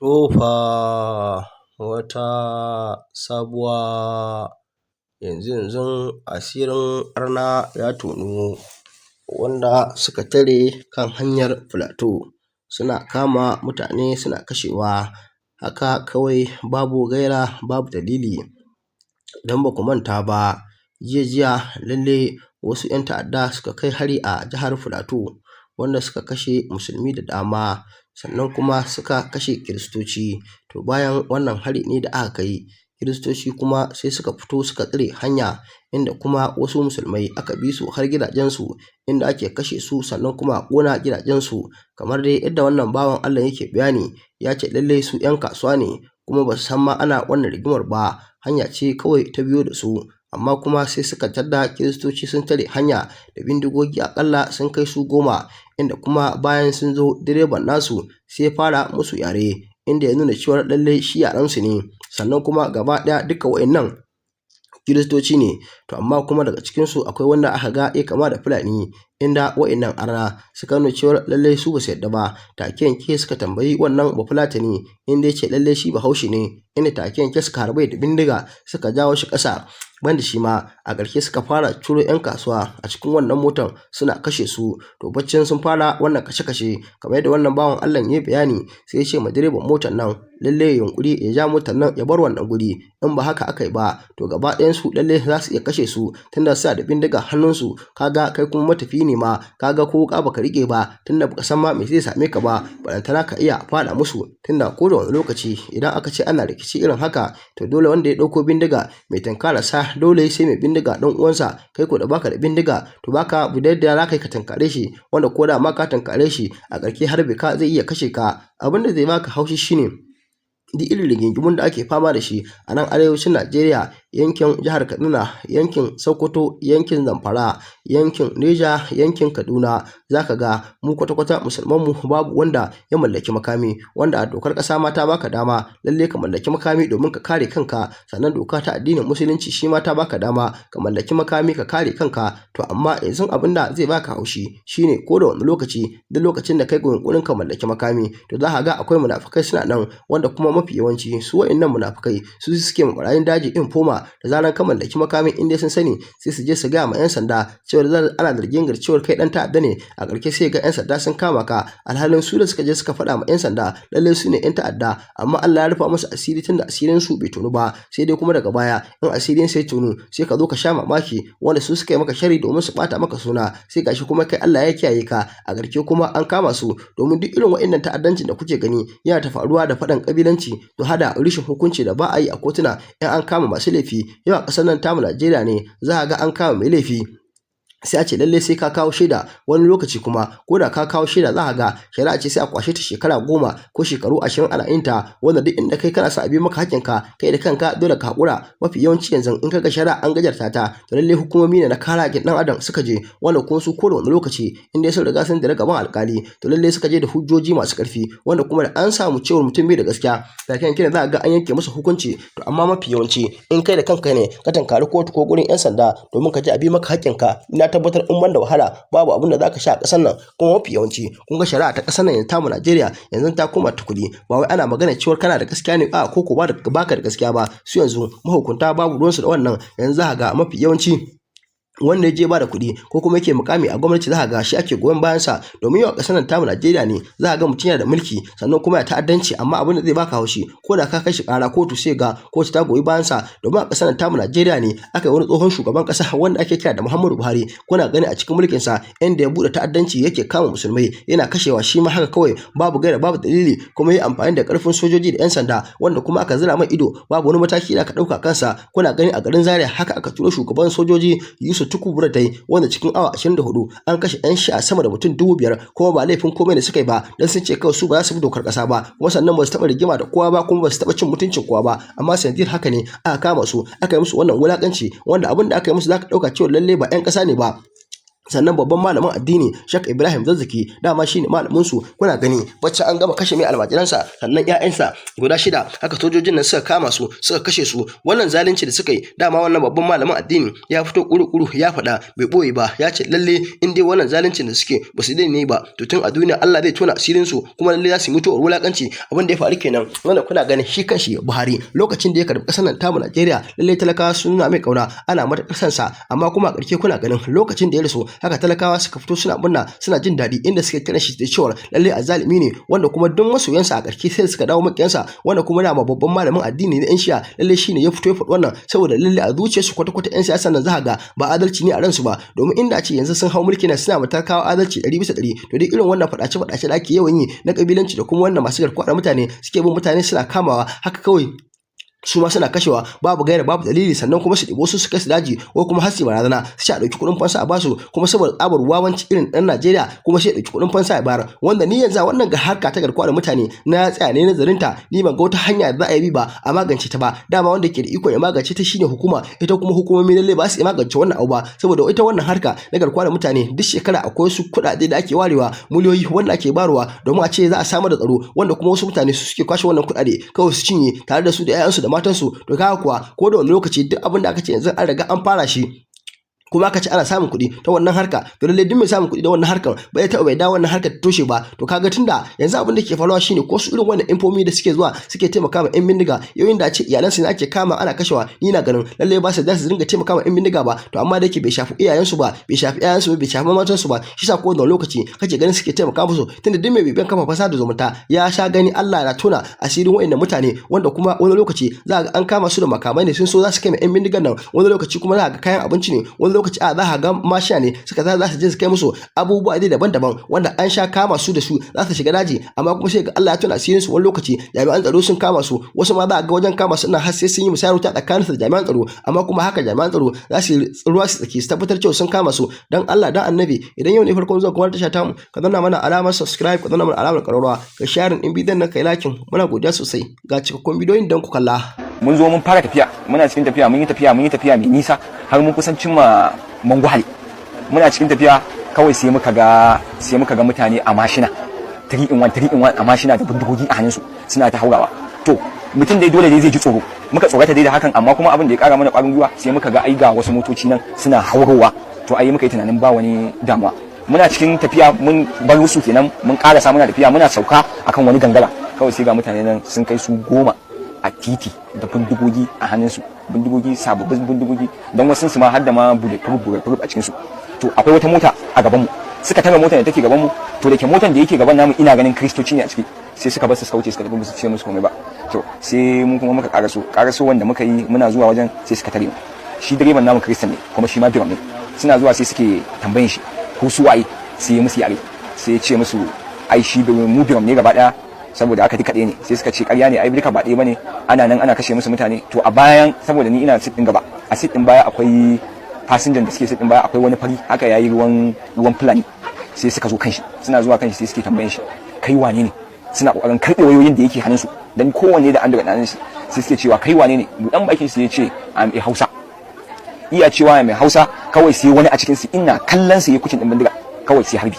To fa wata sabuwa yanzu asirin arna ya tonu, wanda suka tare kan hanyar Plateau suna kama mutane suna kashewa haka kawai babu gaira babu dalili. Idan ba ku manta ba, jiya lalle wasu 'yan ta'adda suka kai hari a jihar Plateau, wanda suka kashe musulmi da dama, sannan kuma suka kashe kiristoci. To bayan wannan hari ne da aka kai, kiristoci kuma sai suka fito suka tsare hanya, inda kuma wasu musulmai aka bi su har gidajensu, inda ake kashe su sannan kuma a ƙona gidajensu. Kamar dai yadda wannan bawan Allah yake bayani, ya ce lallai su 'yan kasuwa ne kuma ba su san ma ana wannan rigimar ba, hanya ce kawai ta biyo da su, amma kuma sai suka tadda kiristoci sun tare hanya da bindigogi aƙalla sun kai su 10, inda kuma bayan sun zo direban nasu sai ya fara musu yare, inda ya nuna cewar lallai shi yarensu ne, sannan kuma gaba ɗaya duka wa'innan kiristoci ne. To amma kuma daga cikinsu akwai wanda aka ga ya kama da Fulani, inda wa'innan arna suka nuna cewar lallai su ba su yarda ba. Take yanke suka tambayi wannan Bafulatani, inda ya ce lallai shi Bahaushe ne, inda take yanke suka harbe da bindiga suka jawo shi ƙasa. Banda shi ma a ƙarshe suka fara ciro 'yan kasuwa a cikin wannan motar suna kashe su. To baccin sun fara wannan kashe-kashe, kamar yadda wannan bawan Allah ya yi bayani, sai ya ce ma direban motar nan lallai ya yunƙuri ya ja motar nan ya bar wannan guri, in ba haka aka yi ba to gaba ɗayansu lallai za su iya kashe su, tunda suna da bindiga hannunsu. Kaga kai kuma matafiyi ne ma, kaga ko wuƙa baka riƙe ba, tunda baka san ma me zai same ka ba, balantana ka iya faɗa musu. Tunda ko da wani lokaci idan aka ce ana rikici irin haka, to dole wanda ya ɗauko bindiga mai tunkara sa dole sai mai bindiga ɗan uwansa. Kai ko da baka da bindiga to baka bu da yadda za ka yi ka tunkare shi, wanda ko da ma ka tunkare shi a ƙarshe harbe ka zai iya kashe ka. Abin da zai baka haushi shine duk irin rigingimun da ake fama da shi a nan arewacin Najeriya, yankin jihar Katsina, yankin Sokoto, yankin Zamfara, yankin Neja, yankin Kaduna, za ka ga mu kwata-kwata musulmanmu babu wanda ya mallaki makami, wanda a dokar ƙasa ma ta baka dama lalle ka mallaki makami domin ka kare kanka. Sannan doka ta addinin musulunci shi ma ta baka dama ka mallaki makami ka kare kanka. To amma yanzu abin da zai baka haushi shine ko da wani lokaci, duk lokacin da kai yunƙurin ka mallaki makami, to za ka ga akwai munafukai suna nan, wanda kuma mafi yawanci su wa'innan munafukai su suke ma barayin daji informa. Da zaran ka mallaki makami in dai sun sani, sai su je su gaya ma 'yan sanda cewar ana zargin cewar kai dan ta'adda ne. A ƙarshe sai ga 'yan sanda sun kama ka, alhalin su da suka je suka faɗa ma 'yan sanda lallai su ne 'yan ta'adda, amma Allah ya rufa musu asiri tunda asirin su bai tonu ba. Sai dai kuma daga baya in asirin sai tonu, sai ka zo ka sha mamaki, wanda su suka yi maka shari domin su ɓata maka suna, sai gashi kuma kai Allah ya kiyaye ka, a ƙarshe kuma an kama su. Domin duk irin wa'innan ta'addancin da kuke gani yana ta faruwa da faɗan ƙabilanci, to hada rishin hukunci da ba a yi a kotuna in an kama masu laifi. Yau a ƙasar nan tamu Najeriya ne za a ga an kama mai laifi, sai a ce lallai sai ka kawo shaida. Wani lokaci kuma ko da ka kawo shaida za ka ga shari'a ce sai a kwashe ta shekara 10 ko shekaru 20 ana yin ta, wanda duk inda kai kana sa a bi maka haƙƙinka, kai da kanka dole ka haƙura. Mafi yawanci yanzu in ka ga shari'a an gajarta ta, to lallai hukumomi ne na kare haƙƙin ɗan adam suka je, wanda kuma su ko da wani lokaci in dai sun riga sun dira gaban alƙali, to lallai suka je da hujjoji masu ƙarfi, wanda kuma da an samu cewar mutum bai da gaskiya, da kan kira za a ga an yanke masa hukunci. To amma mafi yawanci in kai da kanka ne ka tankari kotu ko gurin 'yan sanda domin ka je a bi maka haƙƙinka, ina tabbatar in banda wahala babu abin da zaka sha a ƙasar nan. Kuma mafi yawanci kun ga shari'a ta ƙasar nan yanzu tamu Najeriya yanzu ta koma ta kuɗi, ba wai ana magana cewar kana da gaskiya ne a ko baka da gaskiya ba. Su yanzu mahukunta babu ruwansu da wannan. Yanzu za ka ga mafi yawanci wanda ya je ba da kuɗi ko kuma yake mukami a gwamnati, za ka ga shi ake goyon bayansa. Domin yau a ƙasar nan tamu Najeriya ne za ka ga mutum yana da mulki sannan kuma ya ta'addanci, amma abin da zai baka haushi ko da ka kai shi ƙara kotu sai ga kotu ta goyi bayansa. Domin a ƙasar nan tamu Najeriya ne aka yi wani tsohon shugaban ƙasa wanda ake kira da Muhammadu Buhari, kuna gani a cikin mulkinsa inda ya buɗe ta'addanci yake kama musulmai yana kashewa shi ma haka kawai babu gaira babu dalili, kuma yi amfani da ƙarfin sojoji da 'yan sanda, wanda kuma aka zira mai ido babu wani mataki da aka ɗauka kansa. Kuna gani a garin Zaria haka aka turo shugaban sojoji Yusuf Tukur Buratai, wanda cikin awa 24 an kashe 'yan shi'a sama da mutum 5,000, kuma ba laifin komai da suka yi ba, dan sun ce kawai su ba za su bi dokar ƙasa ba, kuma sannan ba su taɓa rigima da kowa ba, kuma ba su taɓa cin mutuncin kowa ba. Amma sanadiyar haka ne aka kama su, aka yi musu wannan wulaƙanci, wanda abin da aka yi musu za ka ɗauka cewa lallai ba 'yan ƙasa ne ba. sannan babban malamin addini Sheikh Ibrahim Zazzaki dama shine malamin su kuna gani bacci an gama kashe mai almajiransa sannan ƴaƴansa guda 6 haka sojojin nan suka kama su suka kashe su wannan zalunci da suka yi dama wannan babban malamin addini ya fito kuru-kuru ya faɗa bai boye ba ya ce lalle in dai wannan zalunci da suke ba su dai ne ba to tun a duniya Allah zai tona asirin su kuma lalle za su mutu a wulakanci abin da ya faru kenan wannan kuna gani shi kanshi Buhari lokacin da ya karbi kasar nan tamu Najeriya lalle talakawa sun nuna mai kauna ana mata kasansa amma kuma a ƙarshe kuna ganin lokacin da ya rasu haka talakawa suka fito suna murna suna jin daɗi inda suka kiran shi da cewa lalle azalimi ne wanda kuma duk masoyansa a ƙarshe sai suka dawo makiyansa wanda kuma da babban malamin addini na yan shiya lalle shine ya fito ya faɗi wannan saboda lalle a zuciyarsu kwata-kwata yan siyasa nan za ga ba adalci ne a ransu ba domin inda ce yanzu sun hau mulki na suna matalakawa adalci 100% to dai irin wannan faɗace-faɗace da ake yawan yi na kabilanci da kuma wannan masu garkuwa da mutane suke bin mutane suna kamawa haka kawai su ma suna kashewa babu gaira babu dalili sannan kuma su ɗibo su kai su daji ko kuma har su barazana su a ɗauki kuɗin fansa a basu kuma saboda tsabar wawanci irin ɗan Najeriya kuma sai ɗauki kuɗin fansa a bayar wanda ni yanzu wannan ga harka ta garkuwa da mutane na tsaya ne nazarinta ni ban ga wata hanya da za a yi ba a magance ta ba dama wanda ke da iko ya magance ta shine hukuma ita kuma hukumomi lalle ba su iya magance wannan abu ba saboda ita wannan harka na garkuwa da mutane duk shekara akwai su kuɗaɗe da ake warewa miliyoyi wanda ake barwa domin a ce za a samar da tsaro wanda kuma wasu mutane su suke kwashe wannan kuɗaɗe kawai su cinye tare da su da 'ya'yansu da matansu to kaga kuwa ko da wani lokaci duk abin da aka ce yanzu an riga an fara shi kuma aka ce ana samun kuɗi ta wannan harka to lalle duk mai samun kuɗi da wannan harkar ba ya taɓa bai da wannan harkar ta toshe ba to kaga tunda yanzu abin da ke faruwa shine ko su irin wannan infomi da suke zuwa suke taimaka ma 'yan bindiga yayin da a ce iyalansu ne ake kama ana kashewa ni na ganin lalle ba su da su dinga taimaka ma 'yan bindiga ba to amma da yake bai shafi iyayensu ba bai shafi iyayensu ba bai shafi matansu ba shi sa ko da lokaci kake ganin suke taimaka musu tunda duk mai bibiyan kafafen sada zumunta ya sha gani Allah na tona asirin wayannan mutane wanda kuma wani lokaci za ga an kama su da makamai ne sun so za su kai ma 'yan bindigan nan wani lokaci kuma za ga kayan abinci ne wani lokaci a za ka ga mashiya ne suka za su je su kai musu abubuwa dai daban-daban wanda an sha kama su da su za su shiga daji amma kuma sai ga Allah ya tuna asirin su wani lokaci jami'an tsaro sun kama su wasu ma za ga wajen kama su ina har sai sun yi musayar wuta tsakanin su da jami'an tsaro amma kuma haka jami'an tsaro za su ruwa su tsaki su tabbatar cewa sun kama su dan Allah dan annabi idan yau ne farkon zuwa kuma tasha tamu ka zanna mana alamar subscribe ka zanna mana alamar ƙararrawa ka sharing din bidiyon nan kai lakin muna godiya sosai ga cikakkun bidiyoyin dan ku kalla mun zo mun fara tafiya muna cikin tafiya mun yi tafiya mai nisa har mun kusan cimma Manguhali muna cikin tafiya kawai sai muka ga mutane a mashina 3 in 1 a mashina da bindigogi a hannunsu suna ta haurawa to mutum dai dole dai zai ji tsoro muka tsorata dai da hakan amma kuma abin da ya kara mana kwarin gwiwa sai muka ga ai ga wasu motoci nan suna haurowa to ai muka yi tunanin ba wani damuwa muna cikin tafiya mun bar su kenan mun karasa muna tafiya muna sauka akan wani gangara kawai sai ga mutane nan sun kai su 10 a titi da bindigogi a hannunsu bindigogi sababbin bindigogi don wasu su ma har da ma bulletproof a cikin su to akwai wata mota a gaban mu suka tara motar da take gaban mu to da ke motar da yake gaban namu ina ganin kristoci ne a ciki sai suka bar su suka wuce suka tafi musu ce musu komai ba to sai mun kuma muka karaso wanda muka yi muna zuwa wajen sai suka tare mu shi direban namu kristan ne kuma shi ma biram ne suna zuwa sai suke tambayin shi ko su waye sai ya musu yare sai ya ce musu ai shi mu biram ne gaba daya saboda aka duka ɗaya ne sai suka ce ƙarya ne ai duka ba ɗaya bane ana nan ana kashe musu mutane to a bayan saboda ni ina sit din gaba a sit din baya akwai fasinjan da suke sit din baya akwai wani fari haka yayi ruwan fulani sai suka zo kanshi suna zuwa kanshi sai suke tambayan shi kai wane ne suna kokarin karɓe wayoyin da yake hannunsu dan kowanne da android nan shi sai suke cewa kai wane ne budan bakin sai ya ce am a Hausa iya cewa mai Hausa kawai sai wani a cikin su ina kallon sa ya kucin din bindiga kawai sai harbi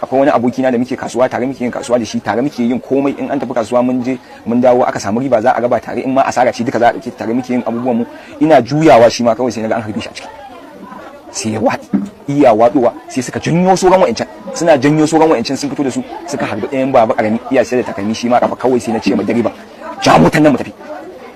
akwai wani abokina da muke kasuwa tare muke yin kasuwa da shi tare muke yin komai in an tafi kasuwa mun je mun dawo aka samu riba za a raba tare in ma asara ce duka za a dauke tare muke yin abubuwan mu ina juyawa shi ma kawai sai naga an harbe shi a ciki sai ya wadi iya waduwa sai suka janyo sauran wa'ancan suna janyo sauran wa'ancan sun fito da su suka harbi ɗayan baba karami iya sai da takalmi shi ma kafa kawai sai na ce ma direba ja motan nan mu tafi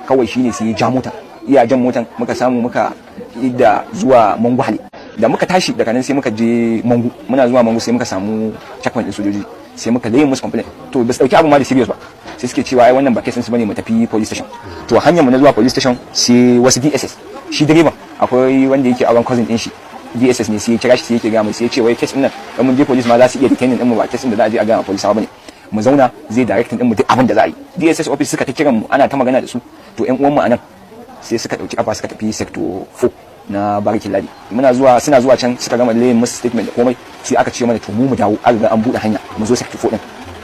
kawai shine sai ya ja motan iya jan motan muka samu muka idda zuwa Manguhali da muka tashi daga nan sai muka je Mangu muna zuwa Mangu sai muka samu checkpoint din sojoji sai muka layin musu complaint to ba su dauki abin ma da serious ba sai suke cewa ai wannan ba kesin su bane mu tafi police station to hanyar mu na zuwa police station sai wasu DSS shi direban akwai wanda yake auren cousin din shi DSS ne sai ya kira shi sai yake ga mu sai ya ce wai case din nan dan mun je police ma za su iya detaining din mu ba case din da za a je a ga police ba bane mu zauna zai directing din mu duk abin da za a yi DSS office suka ta kiran mu ana ta magana da su to ƴan uwan mu anan sai suka dauki kafa suka tafi sector 4 na barikin ladi suna zuwa can suka gama layin musu statement da komai sai aka ce mana to mu dawo an riga an bude hanya mu zo sector 4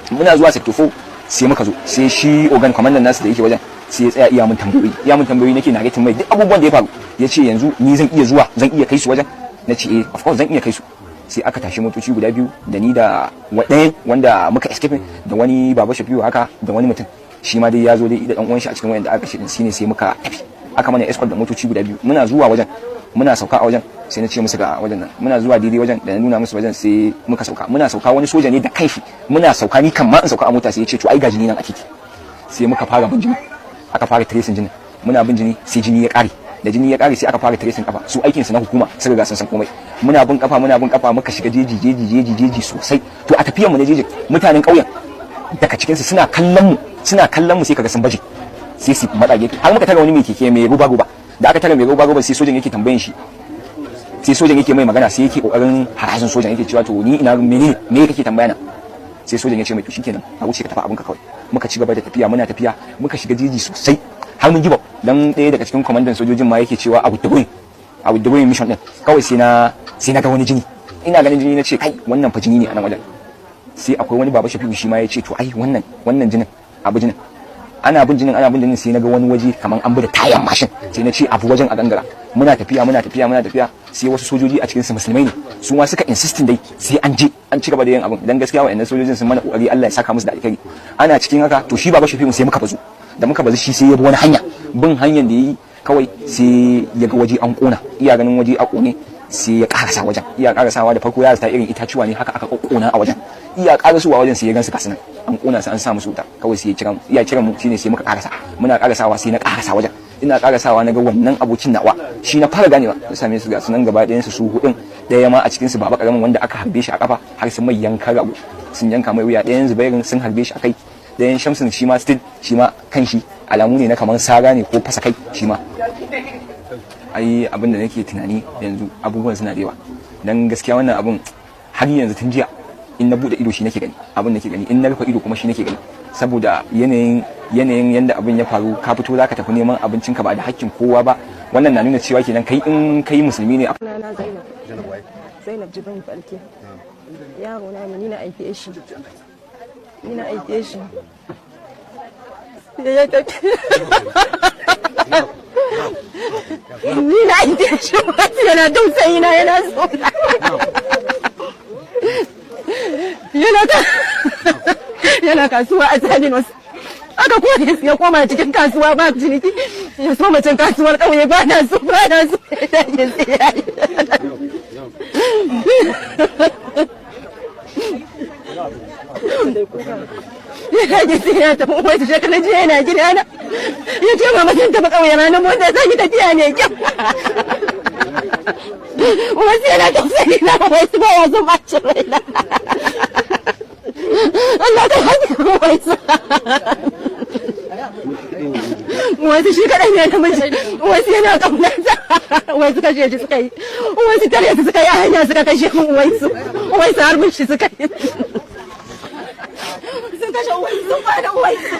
din muna zuwa sector 4 sai muka zo sai shi organ commander nasu da yake wajen sai ya tsaya iya mun tambayoyi nake na rating mai duk abubuwan da ya faru ya ce yanzu ni zan iya zuwa zan iya kai su wajen na ce of course zan iya kai su sai aka tashi motoci guda biyu da ni da ɗayan wanda muka escape da wani baba shafiu haka da wani mutum shi ma dai ya zo dai da dan uwan shi a cikin wanda aka kashe din shine sai muka tafi aka mana escort da motoci guda biyu muna zuwa wajen muna sauka a wajen sai na ce musu ga wajen nan muna zuwa daidai wajen da na nuna musu wajen sai muka sauka muna sauka wani soja ne da kanshi muna sauka ni kan ma in sauka a mota sai ya ce to ai ga jini nan a titi sai muka fara bin jini aka fara tracing jini muna bin jini sai jini ya kare da jini ya kare sai aka fara tracing kafa su aikin su na hukuma sun riga sun san komai muna bin kafa muka shiga jeji sosai to a tafiyar mu na jeji mutanen ƙauyen daga cikin su suna kallon mu sai kaga sun baje sai su mada gefe har muka tara wani mai keke mai ruba da aka tara mai ruba sai sojan yake tambayin shi sai sojan yake mai magana sai yake kokarin harajin sojan yake cewa to ni ina menene me kake tambaya na sai sojan ya ce mai to shikenan a wuce ka tafi abinka kawai muka ci gaba da tafiya muna tafiya muka shiga jeji sosai har mun giba dan ɗaya daga cikin kwamandan sojojin ma yake cewa a withdrawing mission din kawai sai na ga wani jini ina ganin jini na ce kai wannan fa jini ne a nan wajen sai akwai wani baba shafi'u shi ma ya ce to ai wannan jinin abu jinin ana bin jinin sai na ga wani waje kaman an bi da tayan mashin sai na ce abu wajen a gangara muna tafiya sai wasu sojoji a cikin su musulmai ne su ma suka insistin dai sai an je an ci gaba da yin abin dan gaskiya wa'annan sojojin sun mana kokari Allah ya saka musu da alkhairi ana cikin haka to shi baba shafi'u sai muka bazu da muka bazu shi sai ya bi wani hanya bin hanyar da yayi kawai sai ya ga waje an kona iya ganin waje a kone sai ya karasa wajen iya karasawa da farko ya zata irin itacuwa ne haka aka kona a wajen iya karasuwa wajen sai ya gansu kasu nan an kona su an sa musu wuta kawai sai ya kira mu shine sai muka karasa muna karasawa sai na karasa wajen ina karasawa na ga wannan abokin nawa shi na fara ganewa na same su ga sunan gaba ɗayan su hudun ɗaya ma a cikin su baba karamin wanda aka harbe shi a kafa har sun mai yanka rago sun yanka mai wuya ɗayan zubairin sun harbe shi a kai ɗayan shamsin shi ma still shi ma kan shi alamu ne na kamar saga ne ko fasa kai shi ma ai abin da nake tunani yanzu abubuwan suna da yawa dan gaskiya wannan abun har yanzu tun jiya in na bude ido shi nake gani abin nake gani in na rufe ido kuma shi nake gani saboda yanayin yanda abin ya faru ka fito zaka tafi neman abincin ka ba da hakkin kowa ba wannan na nuna cewa kenan kai in kai musulmi ne na Zainab Jibrin Falke yaro na ni na aike shi ya tafi ni na aike shi yana tausayi na yana so yana kasuwa a Salinos aka kone ya koma cikin kasuwa ba ciniki ya so macen kasuwar ƙauye ba na so ya dage sai ya tafi wata shekarar jiya yana gida na ya ce ma mutum tafi ƙauye ma na motsa zan yi tafiya ne kyau wasu yana tausayi na wasu ba ya zo bacin raina Allah ta hanyar wasu wasu shi kaɗai ne namiji wasu yana ƙaunarsa wasu kashe shi suka yi wasu tare su suka yi a hanya suka kashe wasu harbin shi suka yi sun kashe wasu sun fada wasu